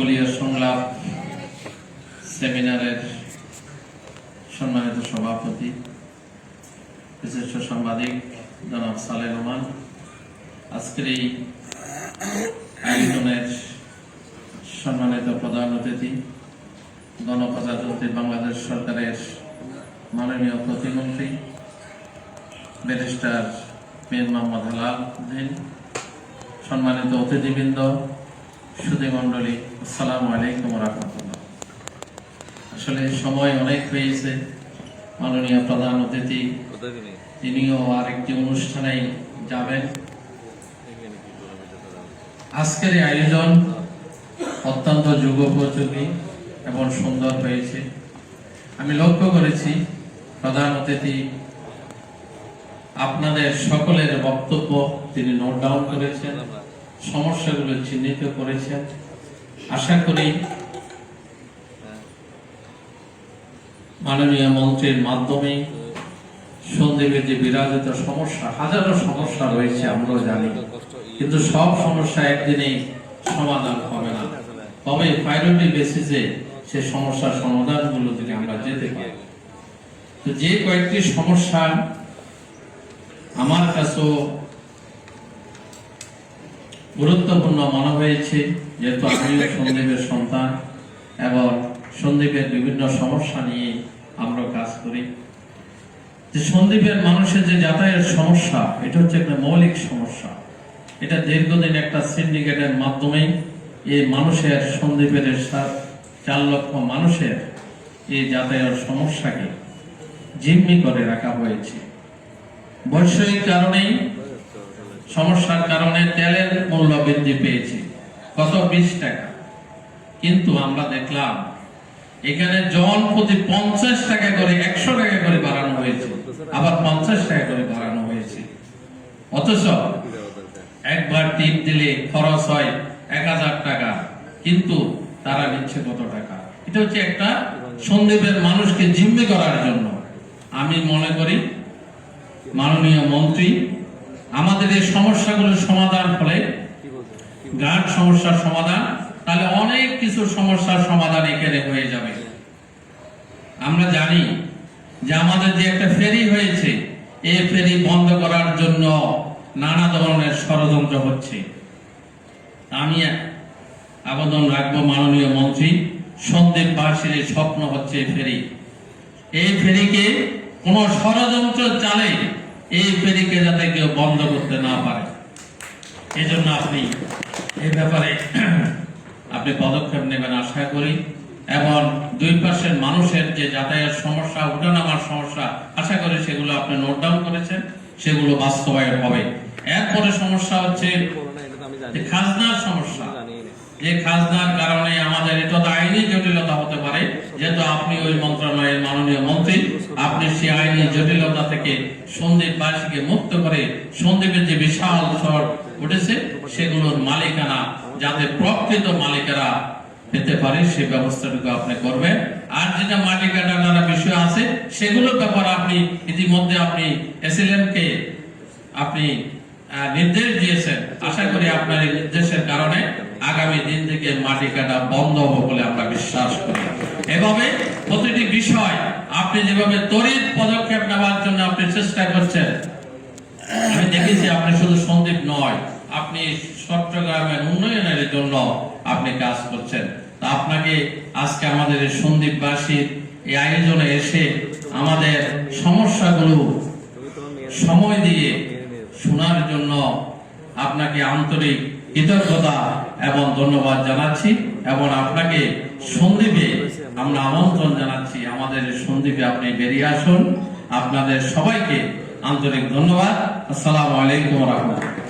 দলীয় সংলাপ সেমিনারের সম্মানিত সভাপতি বিশিষ্ট সাংবাদিক জনাব সালেহ রহমান, আজকের এই আয়োজনের সম্মানিত প্রধান অতিথি গণপ্রজাতন্ত্রী বাংলাদেশ সরকারের মাননীয় প্রতিমন্ত্রী ব্যারিস্টার মীর মোহাম্মদ হেলাল উদ্দিন, সম্মানিত অতিথিবৃন্দ, সুধী মণ্ডলী, আসসালামু আলাইকুম ওয়া রাহমাতুল্লাহ। আসলে সময় অনেক হয়েছে, মাননীয় প্রধান অতিথি তিনিও আরেকটি অনুষ্ঠানে যাবেন। আজকের এই আয়োজন অত্যন্ত যুগোপযোগী এবং সুন্দর হয়েছে। আমি লক্ষ্য করেছি প্রধান অতিথি আপনাদের সকলের বক্তব্য তিনি নোট ডাউন করেছেন, সমস্যাগুলো চিহ্নিত করেছেন। আশা করি মাননীয় মন্ত্রীর মাধ্যমে সন্দ্বীপের যে বিরাজিত সমস্যা, হাজারো সমস্যা রয়েছে আমরাও জানি, কিন্তু সব সমস্যা একদিনেই সমাধান হবে না। তবে প্রায়োরিটি বেসিসে সে সমস্যার সমাধানগুলো থেকে আমরা যেতে পারি। তো যে কয়েকটি সমস্যা আমার কাছেও গুরুত্বপূর্ণ মনে হয়েছে, যেহেতু আমিও সন্দ্বীপের সন্তান এবং সন্দ্বীপের বিভিন্ন সমস্যা নিয়ে আমরা কাজ করি। যে সন্দ্বীপের মানুষের যে যাতায়াতের সমস্যা, এটা হচ্ছে একটা মৌলিক সমস্যা। এটা দীর্ঘদিন একটা সিন্ডিকেটের মাধ্যমে এই মানুষের সন্দ্বীপের 4 লক্ষ মানুষের এই যাতায়াতের সমস্যাকে জিম্মি করে রাখা হয়েছে। বৈষয়িক কারণেই সমস্যার কারণে তেলের মূল্য বৃদ্ধি পেয়েছে কত 20 টাকা, কিন্তু আমরা দেখলাম এখানে জন প্রতি 50 টাকা করে 100 টাকা করে বাড়ানো হয়েছে, আবার 50 টাকা করে বাড়ানো হয়েছে। অথচ একবার টিপ দিলে খরচ হয় 1000 টাকা, কিন্তু তারা নিচ্ছে কত টাকা? এটা হচ্ছে একটা সন্দ্বীপের মানুষকে জিম্মি করার জন্য। আমি মনে করি মাননীয় মন্ত্রী আমাদের এই সমস্যাগুলোর সমাধান হলে, গাঢ় সমস্যার সমাধান, তাহলে অনেক কিছু সমস্যার সমাধান এখানে হয়ে যাবে। আমরা জানি যে আমাদের যে একটা ফেরি হয়েছে, এই ফেরি বন্ধ করার জন্য নানা ধরনের ষড়যন্ত্র হচ্ছে। আমি আবেদন রাখবো মাননীয় মন্ত্রী, সন্দ্বীপবাসীর স্বপ্ন হচ্ছে ফেরি। এই ফেরিকে কোন ষড়যন্ত্র চালে এই ফেরিকে যাতে কেউ বন্ধ করতে না পারে, এই জন্য আপনি এই ব্যাপারে আপনি পদক্ষেপ নেবেন আশা করি। এবং 2 পাশের মানুষের যে যাতায়াত সমস্যা, উঠানামার সমস্যা, আশা করি সেগুলো আপনি নোট ডাউন করেছেন, সেগুলো বাস্তবায়ন হবে। এরপরে সমস্যা হচ্ছে খাজনার সমস্যা। যে খাজনার কারণে আমাদের এটা তো আইনি জটিলতা হতে পারে, যেহেতু আপনি ওই মন্ত্রণালয়ের মাননীয় মন্ত্রী, আপনি সেই আইনি জটিলতা থেকে সন্দ্বীপবাসীকে মুক্ত করে সন্দ্বীপের যে বিশাল শহর উঠেছে সেগুলোর মালিকানা যাতে প্রকৃত মালিকেরা পেতে পারে সে ব্যবস্থাটুকু আপনি করবেন। আর যেটা মাটি কাটার বিষয় আছে সেগুলোর ব্যাপারে আপনি ইতিমধ্যে আপনি এসএলএম-কে আপনি নির্দেশ দিয়েছেন। আশা করি আপনার এই নির্দেশের কারণে আগামী দিন থেকে মাটি কাটা বন্ধ হবে বলে আমরা বিশ্বাস করি। এভাবে প্রতিটি বিষয় আপনি যেভাবে তড়িৎ পদক্ষেপ নেওয়ার জন্য আপনি চেষ্টা করছেন, আমি দেখেছি আপনি শুধু সন্দ্বীপ নয়, আপনি চট্টগ্রামের উন্নয়নের জন্য আপনি কাজ করছেন। তা আপনাকে আজকে আমাদের এই সন্দ্বীপবাসীর এই আয়োজনে এসে আমাদের সমস্যাগুলো সময় দিয়ে শোনার জন্য আপনাকে আন্তরিক কৃতজ্ঞতা এবং ধন্যবাদ জানাচ্ছি। এবং আপনাকে সন্দ্বীপে আমরা আমন্ত্রণ জানাচ্ছি, আমাদের সন্দ্বীপে আপনি বেরিয়ে আসুন। আপনাদের সবাইকে আন্তরিক ধন্যবাদ। আসসালামু আলাইকুম ওয়া রাহমাতুল্লাহ।